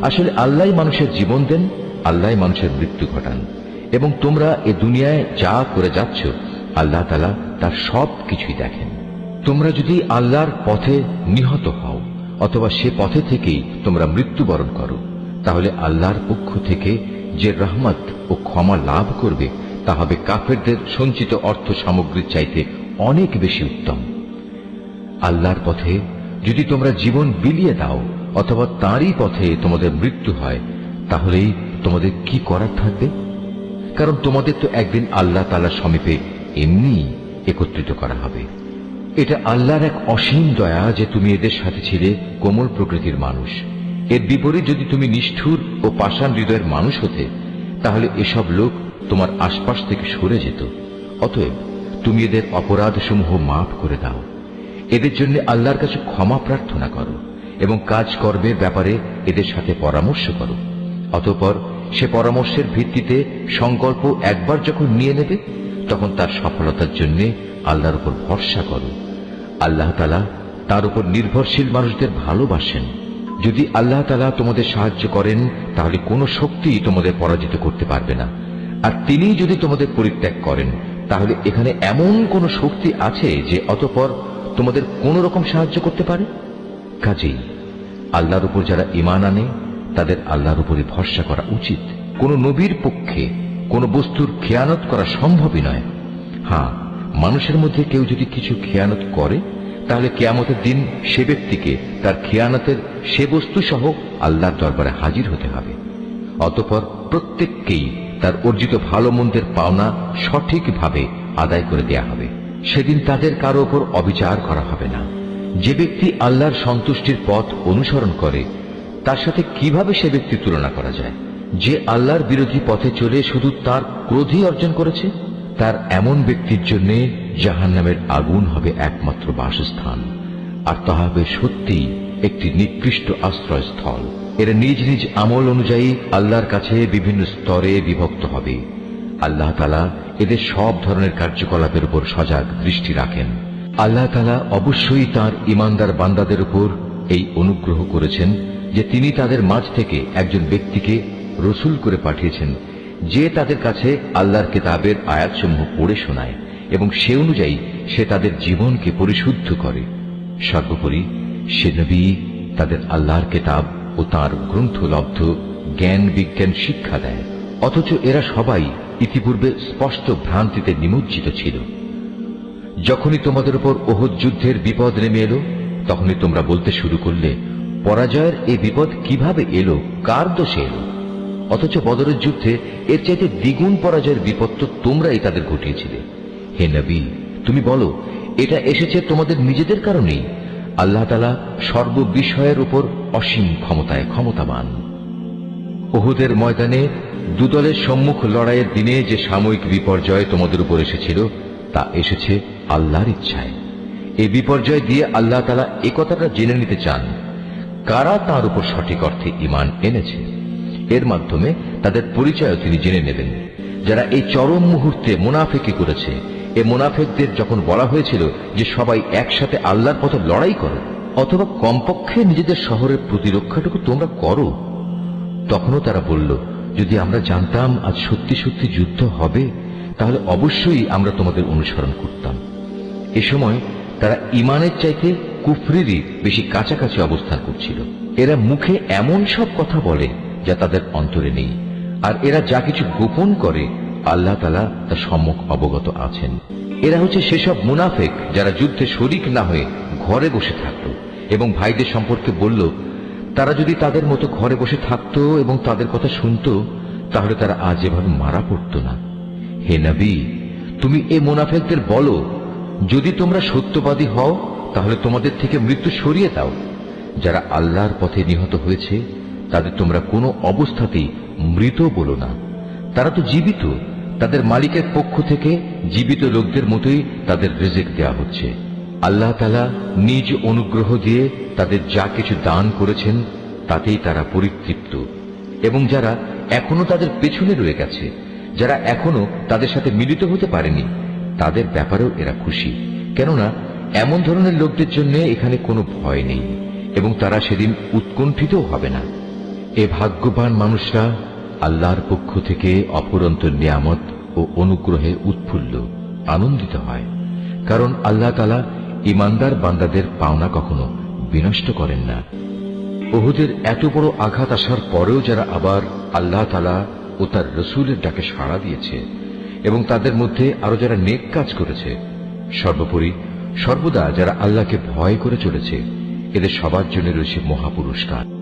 আসলে আল্লাহ মানুষের জীবন দেন, আল্লাহ মানুষের মৃত্যু ঘটান, এবং তোমরা এ দুনিয়ায় যা করে যাচ্ছ আল্লাহ তাআলা তার সব কিছুই দেখেন। তোমরা যদি আল্লাহর পথে নিহত হও অথবা সে পথে থেকেই তোমরা মৃত্যুবরণ করো, তাহলে আল্লাহর পক্ষ থেকে যে রহমত ও ক্ষমা লাভ করবে তা হবে কাফেরদের সঞ্চিত অর্থ সামগ্রীর চাইতে অনেক বেশি উত্তম। আল্লাহর পথে যদি তোমরা জীবন বিলিয়ে দাও অথবা তাঁরই পথে তোমাদের মৃত্যু হয়, তাহলেই তোমাদের কি করার থাকবে? কারণ তোমাদের তো একদিন আল্লাহ তাআলার সমীপে এমনি একত্রিত করা হবে। এটা আল্লাহর এক অসীম দয়া যে তুমি এদের সাথে ছিলে কোমল প্রকৃতির মানুষ। এর বিপরীত যদি তুমি নিষ্ঠুর ও পাষাণ হৃদয়ের মানুষ হতে, তাহলে এসব লোক তোমার আশপাশ থেকে সরে যেত। অতএব তুমি এদের অপরাধসমূহ মাফ করে দাও, এদের জন্য আল্লাহর কাছে ক্ষমা প্রার্থনা করো এবং কাজকর্মের ব্যাপারে এদের সাথে পরামর্শ করো। অতঃপর সে পরামর্শের ভিত্তিতে সংকল্প একবার যখন নিয়ে নেবে, তখন তার সফলতার জন্য আল্লাহর উপর ভরসা করো। আল্লাহ তাআলা তার উপর নির্ভরশীল মানুষদের ভালোবাসেন। যদি আল্লাহ তাআলা তোমাদের সাহায্য করেন, তাহলে কোনো শক্তি তোমাদের পরাজিত করতে পারবে না। আর তিনি যদি তোমাদের পরিত্যাগ করেন, তাহলে এখানে এমন কোন শক্তি আছে যে অতঃপর তোমাদের কোন রকম সাহায্য করতে পারে? কাজেই আল্লাহর উপর যারা ঈমান আনে, তাদের আল্লাহর উপরই ভরসা করা উচিত। কোন নবীর পক্ষে কোন বস্তুর খেয়ানত করা সম্ভবই নয়। হ্যাঁ, মানুষের মধ্যে কেউ যদি কিছু খেয়ানত করে, তাহলে কিয়ামতের দিন সে ব্যক্তিকে তার খেয়ানতের সে বস্তু সহ আল্লাহর দরবারে হাজির হতে হবে। অতঃপর প্রত্যেককেই তার অর্জিত ভালো মন্দের পাওনা সঠিকভাবে আদায় করে দেয়া হবে। সেদিন তাদের কারো ওপর অবিচার করা হবে না। যে ব্যক্তি আল্লাহর সন্তুষ্টির পথ অনুসরণ করে, তার সাথে কিভাবে সে ব্যক্তি তুলনা করা যায়? যে আল্লাহর বিরোধী পথে চলে শুধু তার ক্রোধই অর্জন করেছে, তার এমন ব্যক্তির জন্য জাহান্নামের আগুন হবে একমাত্র বাসস্থান, আর তা হবে সত্যিই একটি নিকৃষ্ট আশ্রয়স্থল। এরা নিজ নিজ আমল অনুযায়ী আল্লাহর কাছে বিভিন্ন স্তরে বিভক্ত হবে। আল্লাহ তাআলা এদের সব ধরনের কার্যকলাপের উপর সজাগ দৃষ্টি রাখেন। আল্লাহ তাআলা অবশ্যই তাঁর ঈমানদার বান্দাদের উপর এই অনুগ্রহ করেছেন যে তিনি তাদের মাঝ থেকে একজন ব্যক্তিকে রসূল করে পাঠিয়েছেন, যে তাদের কাছে আল্লাহর কিতাবের আয়াতসমূহ পড়ে শোনায় এবং সে অনুযায়ী সে তাদের জীবনকে পরিশুদ্ধ করে। সর্বোপরি সে নবী তাদের আল্লাহর কিতাব ও তাঁর গ্রন্থলব্ধ জ্ঞান বিজ্ঞান শিক্ষা দেয়। অথচ এরা সবাই ইতিপূর্বে স্পষ্ট ভ্রান্তিতে নিমজ্জিত ছিল। যখনই তোমাদের উপর ওহদ যুদ্ধের বিপদ নেমে এলো, তখনই তোমরা বলতে শুরু করলে, পরাজয়ের এই বিপদ কিভাবে এলো, কার দোষে এলো? অথচ বদরের যুদ্ধে এর চাইতে দ্বিগুণ পরাজয়ের বিপদ তো তোমরাই তাদের ঘটিয়েছিলে। হে নবী, তুমি বলো, এটা এসেছে তোমাদের নিজেদের কারণেই। আল্লাহ তাআলা সর্ববিষয়ের উপর অসীম ক্ষমতায় ক্ষমতাবান। উহুদের ময়দানে দুদলের সম্মুখ লড়াইয়ের দিনে যে সাময়িক বিপর্যয় তোমাদের উপর এসেছিল, তা এসেছে আল্লাহর ইচ্ছায়। এই বিপর্যয় দিয়ে আল্লাহ তাআলা এ কথাটা জেনে নিতে চান কারা তাঁর উপর সঠিক অর্থে ঈমান এনেছে। এর মাধ্যমে তাদের পরিচয় তিনি জেনে নেবেন। যারা এই চরম মুহূর্তে মুনাফিকি করেছে, এ মুনাফিকদের যখন বলা হয়েছিল যে সবাই একসাথে আল্লাহর পথে লড়াই করো, অথবা কমপক্ষে নিজেদের শহরের প্রতিরক্ষাটুকু তোমরা করো, তখনও তারা বলল, যদি আমরা জানতাম আজ সত্যি সত্যি যুদ্ধ হবে, তাহলে অবশ্যই আমরা তোমাদের অনুসরণ করতাম। এ সময় তারা ঈমানের চাইতে কুফরিরই বেশি কাছাকাছি অবস্থান করছিল। এরা মুখে এমন সব কথা বলে যা তাদের অন্তরে নেই, আর এরা যা কিছু গোপন করে আল্লাহ তাআলা তা সম্যক অবগত আছেন। এরা হচ্ছে সেসব মুনাফিক যারা যুদ্ধে শরীক না হয়ে ঘরে বসে থাকত এবং ভাইদের সম্পর্কে বলল, তারা যদি তাদের মতো ঘরে বসে থাকত এবং তাদের কথা শুনত, তাহলে তারা আজ এভাবে মারা পড়ত না। হে নবী, তুমি এ মুনাফিকদের বলো, যদি তোমরা সত্যবাদী হও, তাহলে তোমাদের থেকে মৃত্যু সরিয়ে দাও। যারা আল্লাহর পথে নিহত হয়েছে, তাদের তোমরা কোনো অবস্থাতেই মৃত বলো না। তারা তো জীবিত, তাদের মালিকের পক্ষ থেকে জীবিত লোকদের মতোই তাদের রিজিক দেওয়া হচ্ছে। আল্লাহ তাআলা নিজ অনুগ্রহ দিয়ে তাদের যা কিছু দান করেছেন তাতেই তারা পরিতৃপ্ত। এবং যারা এখনো তাদের পেছনে রয়ে গেছে, যারা এখনো তাদের সাথে মিলিত হতে পারেনি, তাদের ব্যাপারেও এরা খুশি, কেননা এমন ধরনের লোকদের জন্য এখানে কোনো ভয় নেই এবং তারা সেদিন উৎকণ্ঠিতও হবে না। এ ভাগ্যবান মানুষরা আল্লাহর পক্ষ থেকে অফুরন্ত নিয়ামত ও অনুগ্রহে উৎফুল্ল আনন্দিত হয়, কারণ আল্লাহ তাআলা ঈমানদার বান্দাদের পাওনা কখনো বিনষ্ট করেন না। উহুদের এত বড় আঘাত আসার পরেও যারা আবার আল্লাহ তাআলা ও তার রাসূলের ডাকে সাড়া দিয়েছে এবং তাদের মধ্যে আরো যারা নেক কাজ করেছে, সর্বোপরি সর্বদা যারা আল্লাহকে ভয় করে চলেছে, এদের সবার জন্য রয়েছে মহাপুরস্কার।